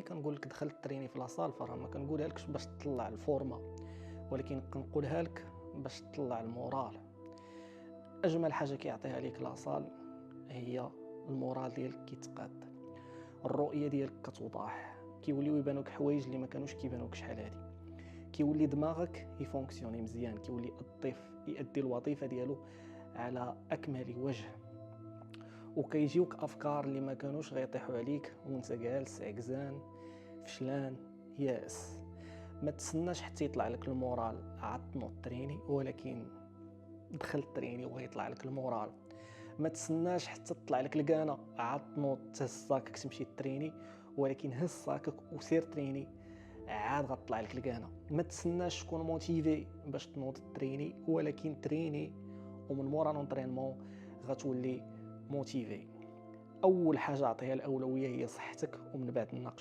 ملي كنقول لك دخل تريني في لاصال فراه ما كنقولها لكش باش تطلع الفورمه، ولكن كنقولها لك باش تطلع المورال. اجمل حاجه كيعطيها ليك لاصال هي المورال ديالك كيتقاد، الرؤيه ديالك كتوضح، كيوليو يبانوك حوايج اللي ما كانوش كيبانوك شحال هادي، كيولي دماغك يفونكسيوني مزيان، كيولي الضيف يؤدي الوظيفه ديالو على اكمل وجه، وكيجيوك افكار اللي ما كانوش غيطيحوا عليك وانت جالس عكزان فشلان يائس. ما تسناش حتى يطلع لك المورال عاد تنوض تريني، ولكن دخل تريني وغيطلع لك المورال. ما تسناش حتى تطلع لك الكانه عاد تنوض تهز صاكك تمشي تريني، ولكن هز صاكك وسير تريني عاد غتطلع لك الكانه. ما تسناش تكون موتيفي باش تنوض تريني، ولكن تريني ومن مورا لونطرينمون غتولي موتيفي. اول حاجه عطيها الاولويه هي صحتك، ومن بعد ناقش